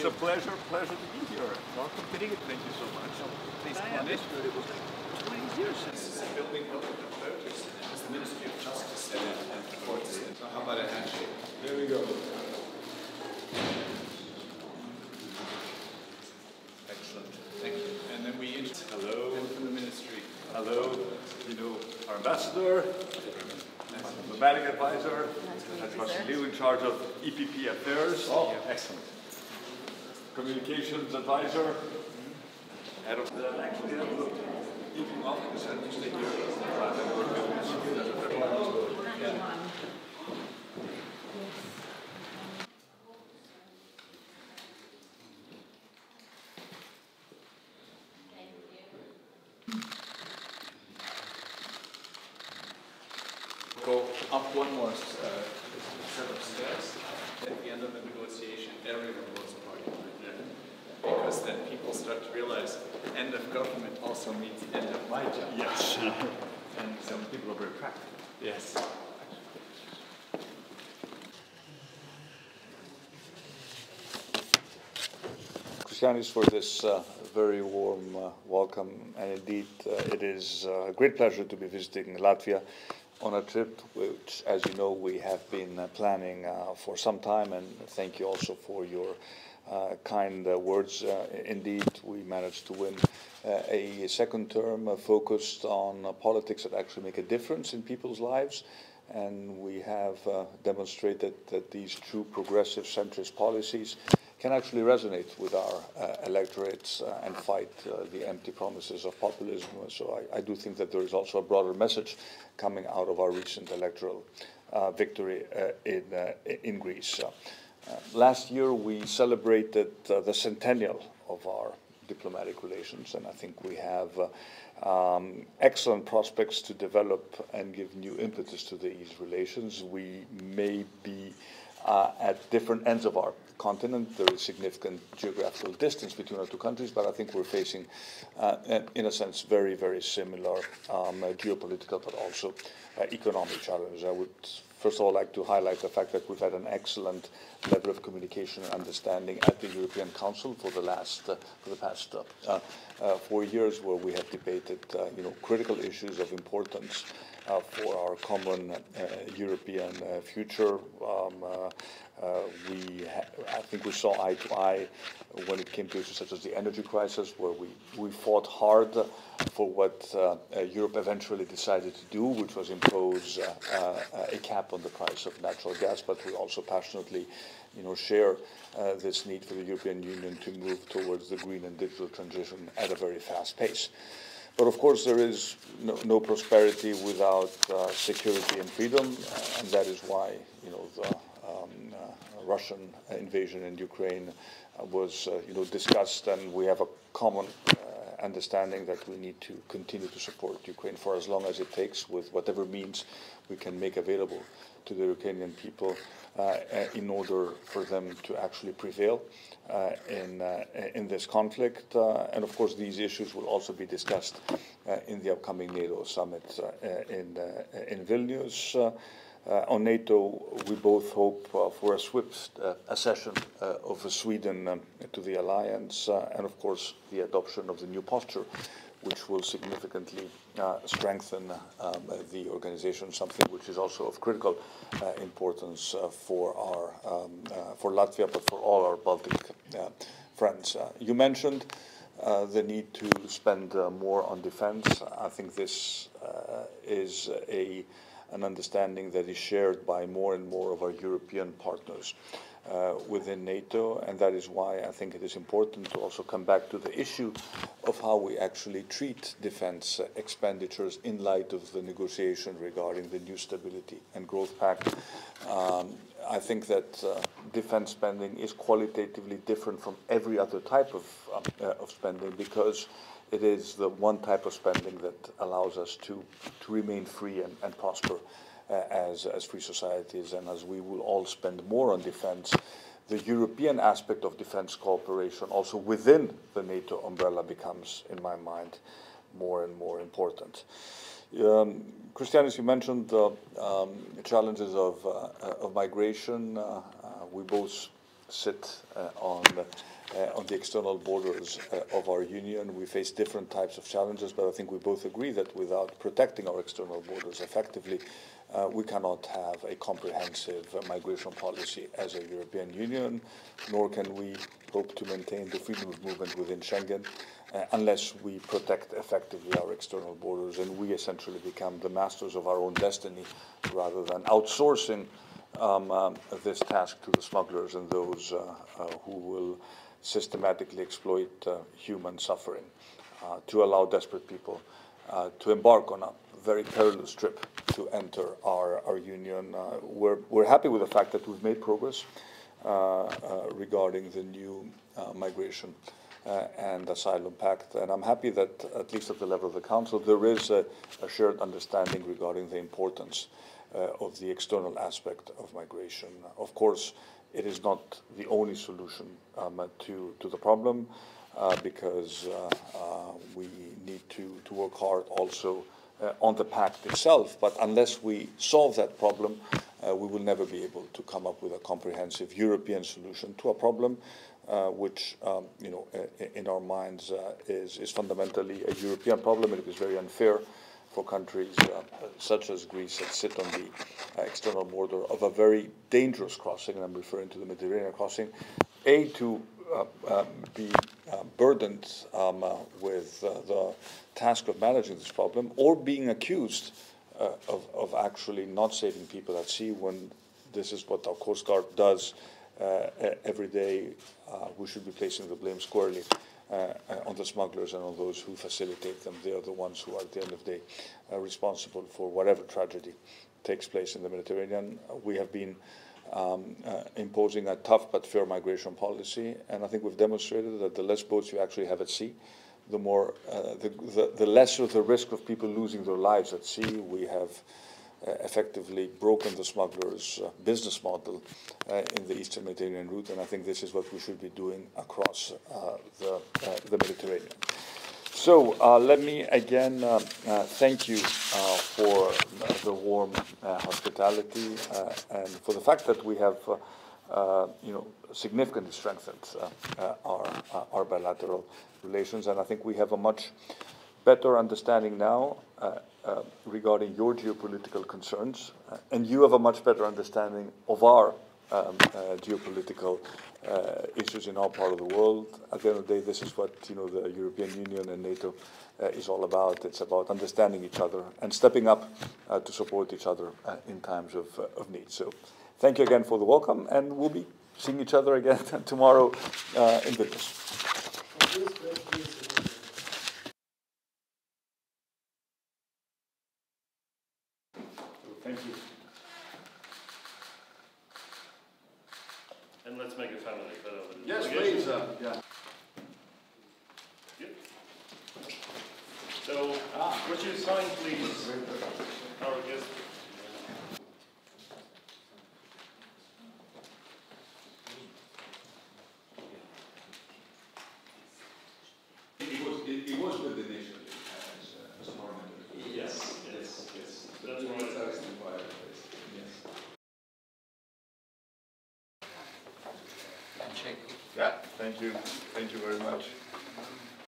a pleasure to be here. Welcome to Rήγa. Thank you so much. Please come on in. It was 20 years since. This is a building built in the 30s. It was the Ministry of Justice and the courts. So how about a handshake? There we go. Excellent. Thank you. And then we hello from the ministry. Hello. You know, our ambassador, diplomatic advisor, Liu in charge of EPP affairs. Oh, excellent. Communications advisor. Head of the actually keeping off the center state here. Go up one more set of stairs. At the end of the negotiation, everyone was a party. Because then people start to realize end of government also means end of my job. Yes. And some people are very practical. Yes. Christianis, for this very warm welcome, and indeed it is a great pleasure to be visiting Latvia on a trip which, as you know, we have been planning for some time, and thank you also for your kind words. Indeed, we managed to win a second term focused on politics that actually make a difference in people's lives, and we have demonstrated that these true progressive centrist policies can actually resonate with our electorates and fight the empty promises of populism. So I do think that there is also a broader message coming out of our recent electoral victory in Greece. Last year we celebrated the centennial of our diplomatic relations, and I think we have excellent prospects to develop and give new impetus to these relations. We may be at different ends of our continent. There is significant geographical distance between our two countries, but I think we're facing, in a sense, very, very similar geopolitical but also economic challenges. I would first of all like to highlight the fact that we've had an excellent level of communication and understanding at the European Council for the past 4 years, where we have debated critical issues of importance for our common European future. I think we saw eye to eye when it came to issues such as the energy crisis, where we fought hard for what Europe eventually decided to do, which was impose a cap on the price of natural gas. But we also passionately, share this need for the European Union to move towards the green and digital transition at a very fast pace. But of course, there is no prosperity without security and freedom, and that is why the Russian invasion in Ukraine was discussed, and we have a common understanding that we need to continue to support Ukraine for as long as it takes, with whatever means we can make available to the Ukrainian people in order for them to actually prevail in this conflict. And of course, these issues will also be discussed in the upcoming NATO summit in Vilnius. On NATO, we both hope for a swift accession of Sweden to the alliance, and of course the adoption of the new posture, which will significantly strengthen the organization, something which is also of critical importance for Latvia, but for all our Baltic friends. You mentioned the need to spend more on defense. I think this is an understanding that is shared by more and more of our European partners within NATO, and that is why I think it is important to also come back to the issue of how we actually treat defense expenditures in light of the negotiation regarding the new Stability and Growth Pact. I think that defense spending is qualitatively different from every other type of spending, because it is the one type of spending that allows us to remain free and prosper as free societies. And as we will all spend more on defense, the European aspect of defense cooperation also within the NATO umbrella becomes, in my mind, more and more important. Christianis, you mentioned the challenges of migration. We both sit on the external borders of our union. We face different types of challenges, but I think we both agree that without protecting our external borders effectively, we cannot have a comprehensive migration policy as a European Union, nor can we hope to maintain the freedom of movement within Schengen unless we protect effectively our external borders and we essentially become the masters of our own destiny rather than outsourcing this task to the smugglers and those who will systematically exploit human suffering to allow desperate people to embark on a very perilous trip to enter our union. We're happy with the fact that we've made progress regarding the new migration and asylum pact, and I'm happy that at least at the level of the Council there is a shared understanding regarding the importance of the external aspect of migration. Of course, it is not the only solution to the problem because we need to work hard also on the pact itself, but unless we solve that problem, we will never be able to come up with a comprehensive European solution to a problem which, in our minds is fundamentally a European problem, and it is very unfair for countries such as Greece that sit on the external border of a very dangerous crossing, and I'm referring to the Mediterranean crossing, to be burdened with the task of managing this problem, or being accused of actually not saving people at sea when this is what our Coast Guard does every day. We should be placing the blame squarely on the smugglers and on those who facilitate them. They are the ones who are at the end of the day responsible for whatever tragedy takes place in the Mediterranean. We have been imposing a tough but fair migration policy, and I think we've demonstrated that the less boats you actually have at sea, the more, the lesser the risk of people losing their lives at sea. We have effectively broken the smugglers' business model in the Eastern Mediterranean route, and I think this is what we should be doing across the Mediterranean. So let me again thank you for the warm hospitality and for the fact that we have significantly strengthened our bilateral relations, and I think we have a much better understanding now regarding your geopolitical concerns, and you have a much better understanding of our geopolitical issues in our part of the world. At the end of the day, this is what the European Union and NATO is all about. It's about understanding each other and stepping up to support each other in times of need. So thank you again for the welcome, and we'll be seeing each other again tomorrow in Vilnius. Thank you. And let's make a family photo. Yes, please. Yeah. Yep. So, would you sign, please, our guest? It was good initially as parliamentary. Yes. That's right. Yeah, thank you very much.